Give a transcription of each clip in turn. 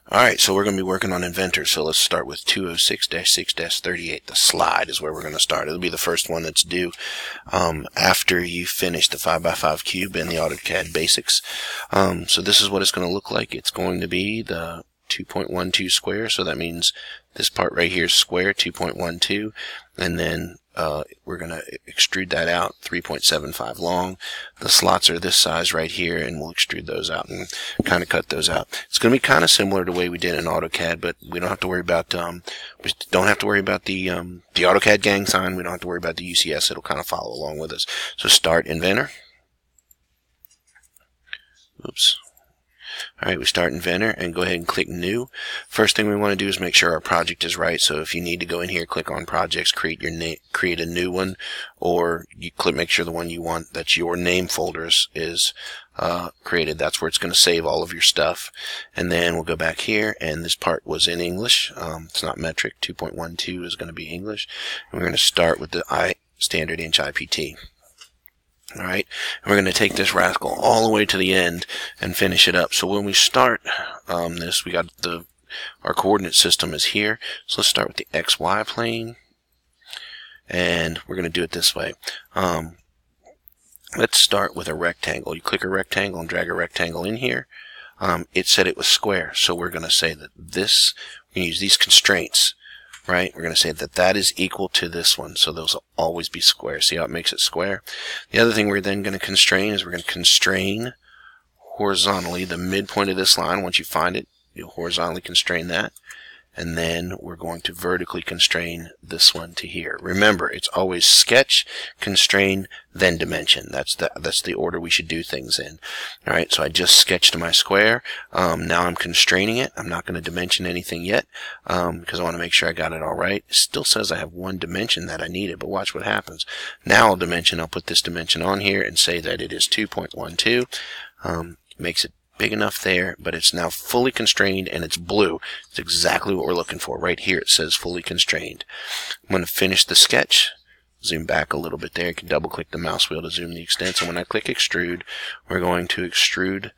Alright, so we're going to be working on Inventor, so let's start with 206-6-38. The slide is where we're going to start. It'll be the first one that's due after you finish the 5x5 cube and the AutoCAD basics. So this is what it's going to look like. It's going to be the 2.12 square, so that means this part right here is square, 2.12, and then we're going to extrude that out 3.75 long. The slots are this size right here, and we'll extrude those out and kind of cut those out. It's going to be kind of similar to the way we did in AutoCAD, but we don't have to worry about the AutoCAD gang sign. We don't have to worry about the UCS. It'll kind of follow along with us. So start Inventor. Oops. Alright, we start Inventor and go ahead and click New. First thing we want to do is make sure our project is right. So if you need to go in here, click on Projects, create a new one, or you make sure the one you want that's your name folders is created. That's where it's going to save all of your stuff. And then we'll go back here, and this part was in English. It's not metric. 2.12 is going to be English. And we're going to start with the standard inch IPT. Alright, and we're going to take this rascal all the way to the end and finish it up. So when we start this, we got our coordinate system is here. So let's start with the XY plane, and we're going to do it this way. Let's start with a rectangle. You click a rectangle and drag a rectangle in here. It said it was square, so we're going to say that this, we can use these constraints. Right, we're going to say that that is equal to this one, so those will always be square. See how it makes it square? The other thing we're then going to constrain is we're going to constrain horizontally the midpoint of this line. Once you find it, you'll horizontally constrain that. And then we're going to vertically constrain this one to here. Remember, it's always sketch, constrain, then dimension. That's the order we should do things in. All right, so I just sketched my square. Now I'm constraining it. I'm not going to dimension anything yet because I want to make sure I got it all right. It still says I have one dimension that I needed, but watch what happens. Now I'll put this dimension on here and say that it is 2.12. Makes it big enough there, but it's now fully constrained and it's blue. It's exactly what we're looking for. Right here it says fully constrained. I'm going to finish the sketch. Zoom back a little bit there. You can double click the mouse wheel to zoom the extent. So when I click extrude, we're going to extrude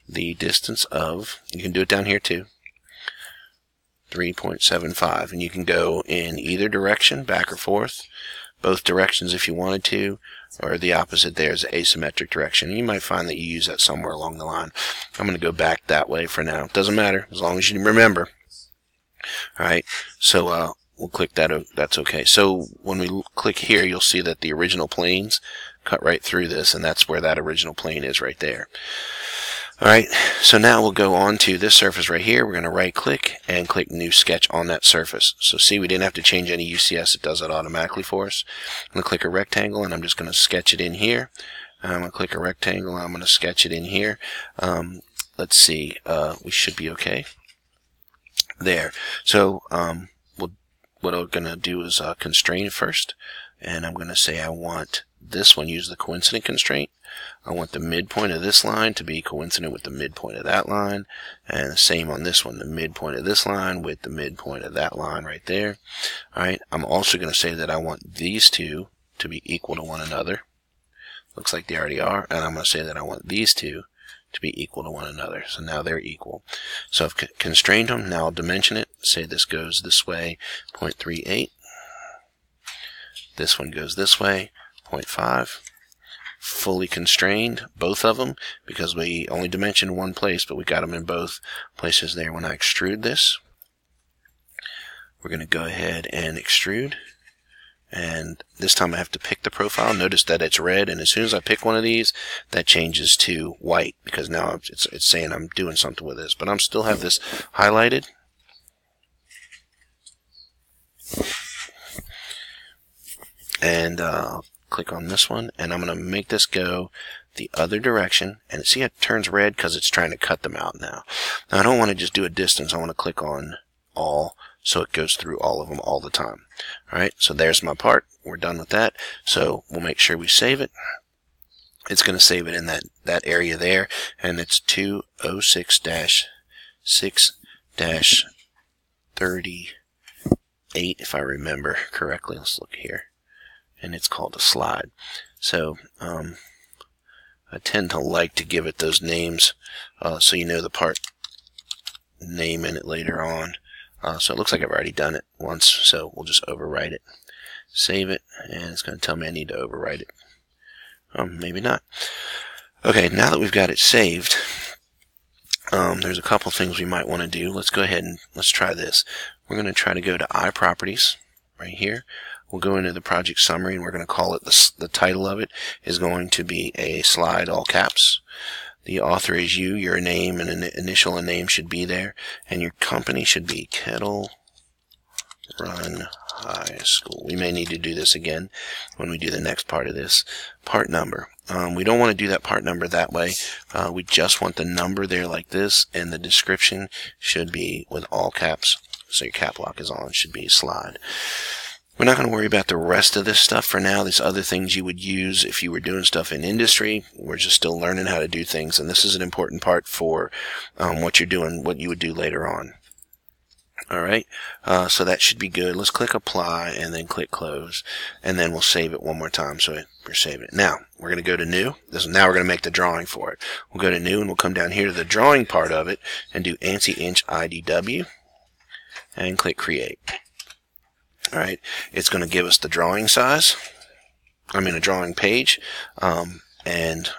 the distance of, you can do it down here too, 3.75, and you can go in either direction, back or forth, both directions if you wanted to, or the opposite there is the asymmetric direction. You might find that you use that somewhere along the line. I'm going to go back that way for now. Doesn't matter, as long as you remember. Alright, so we'll click that. That's okay. So when we click here, you'll see that the original planes cut right through this, and that's where that original plane is right there. Alright, so now we'll go on to this surface right here. We're going to right click and click new sketch on that surface. So see, we didn't have to change any UCS. It does it automatically for us. I'm going to click a rectangle and I'm just going to sketch it in here. I'm going to click a rectangle and I'm going to sketch it in here. Let's see, we should be okay. There. So what I'm going to do is constrain first. And I'm going to say I want this one, use the coincident constraint. I want the midpoint of this line to be coincident with the midpoint of that line, and the same on this one, the midpoint of this line with the midpoint of that line right there. Alright, I'm also going to say that I want these two to be equal to one another. Looks like they already are, and I'm going to say that I want these two to be equal to one another. So now they're equal. So I've constrained them. Now I'll dimension it. Say this goes this way, 0.38. This one goes this way, 0.5. Fully constrained, both of them, because we only dimensioned one place, but we got them in both places there. When I extrude this, we're going to go ahead and extrude. And this time I have to pick the profile. Notice that it's red, and as soon as I pick one of these, that changes to white, because now it's saying I'm doing something with this. But I'm still have this highlighted. And click on this one, and I'm going to make this go the other direction. And see, it turns red because it's trying to cut them out now. Now I don't want to just do a distance. I want to click on all, so it goes through all of them all the time. Alright, so there's my part. We're done with that. So we'll make sure we save it. It's going to save it in that area there, and it's 206-6-38 if I remember correctly. Let's look here. And it's called a slide. So I tend to like to give it those names so you know the part name in it later on. So it looks like I've already done it once, so we'll just overwrite it. Save it, and it's going to tell me I need to overwrite it. Maybe not. Okay, now that we've got it saved, there's a couple things we might want to do. Let's go ahead and let's try this. We're going to try to go to iProperties right here. We'll go into the project summary, and we're going to call it, the title of it is going to be a slide, all caps. The author is you, your name and an initial and name should be there, and your company should be Kettle Run High School. We may need to do this again when we do the next part of this. Part number. We don't want to do that part number that way. We just want the number there like this, and the description should be with all caps. So your cap lock is on, should be slide. We're not going to worry about the rest of this stuff for now. These other things you would use if you were doing stuff in industry. We're just still learning how to do things, and this is an important part for what you're doing, what you would do later on. Alright, so that should be good. Let's click apply and then click close, and then we'll save it one more time. So we're saving it. Now, we're going to go to new. Now we're going to make the drawing for it. We'll go to new, and we'll come down here to the drawing part of it and do ANSI inch IDW and click create. Alright, it's going to give us the drawing size. A drawing page. And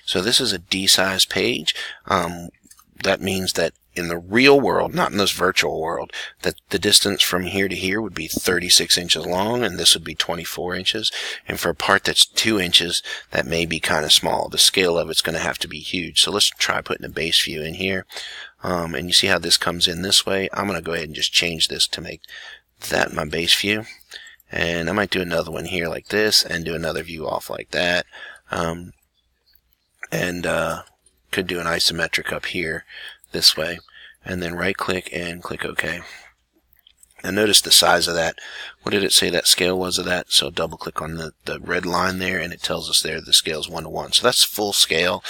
so this is a D-size page. That means that in the real world, not in this virtual world, that the distance from here to here would be 36 inches long, and this would be 24 inches. And for a part that's 2 inches, that may be kind of small. The scale of it's going to have to be huge. So let's try putting a base view in here. And you see how this comes in this way. I'm going to go ahead and just change this to make that my base view. And I might do another one here like this, and do another view off like that. Could do an isometric up here this way, and then right click and click OK. Now notice the size of that. What did it say that scale was of that? So double click on the red line there, and it tells us there the scale is 1:1. So that's full scale,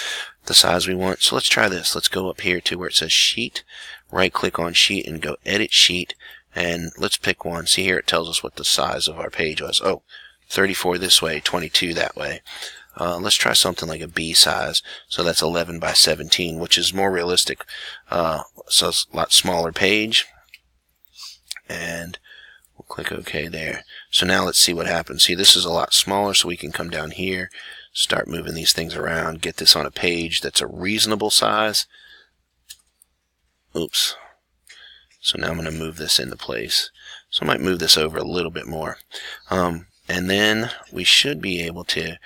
the size we want. So let's try this. Let's go up here to where it says sheet, right click on sheet and go edit sheet, and let's pick one. See here it tells us what the size of our page was. Oh, 34 this way, 22 that way. Let's try something like a B size. So that's 11 by 17, which is more realistic. So it's a lot smaller page. And we'll click OK there. So now let's see what happens. See, this is a lot smaller, so we can come down here, start moving these things around, get this on a page that's a reasonable size. Oops. So now I'm going to move this into place. So I might move this over a little bit more. And then we should be able to,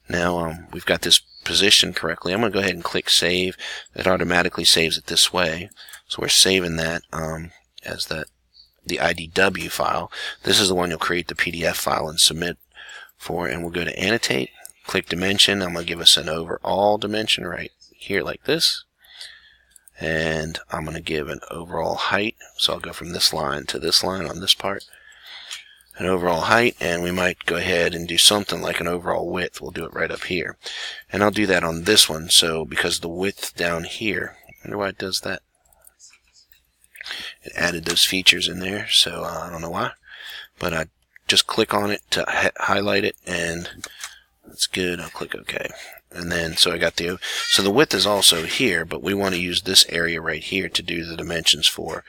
now we've got this positioned correctly. I'm going to go ahead and click save. It automatically saves it this way. So we're saving that as the IDW file. This is the one you'll create the PDF file and submit for. And we'll go to Annotate, click Dimension. I'm going to give us an overall dimension right here like this. And I'm going to give an overall height. So I'll go from this line to this line on this part. An overall height, and we might go ahead and do something like an overall width. We'll do it right up here. And I'll do that on this one, so because the width down here, I wonder why it does that. It added those features in there, so I don't know why. But I just click on it to highlight it, and that's good. I'll click OK. And then, so I got so the width is also here, but we want to use this area right here to do the dimensions for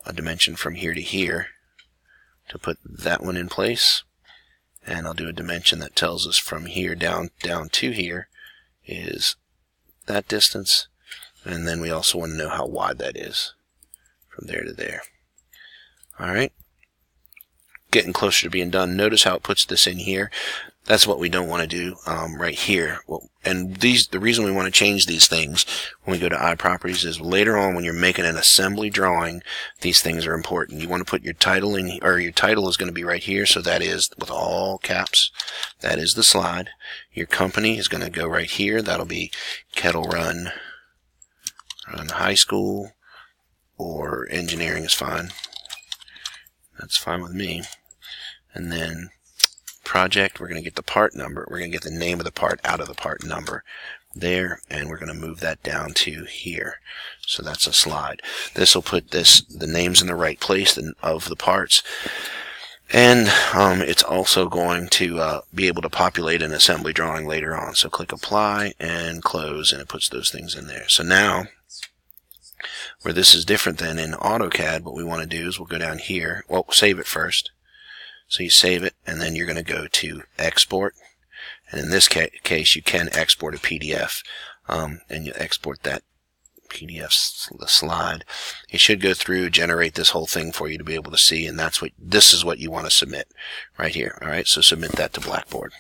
a dimension from here to here. To put that one in place, and I'll do a dimension that tells us from here down to here is that distance, and then we also want to know how wide that is from there to there. Alright, getting closer to being done. Notice how it puts this in here. That's what we don't want to do right here. And the reason we want to change these things when we go to iProperties is later on when you're making an assembly drawing, these things are important. You want to put your title in, or your title is going to be right here. So that is with all caps. That is the slide. Your company is going to go right here. That'll be Kettle Run High School, or engineering is fine. That's fine with me. And then project, we're going to get the part number. We're going to get the name of the part out of the part number there, and we're going to move that down to here. So that's a slide. This will put the names in the right place of the parts, and it's also going to be able to populate an assembly drawing later on. So click apply and close, and it puts those things in there. So now Where this is different than in AutoCAD, what we want to do is we'll go down here. Well, save it first. So you save it, and then you're going to go to Export. And in this case, you can export a PDF, and you export that PDF slide. It should go through, generate this whole thing for you to be able to see, and this is what you want to submit right here. All right, so submit that to Blackboard.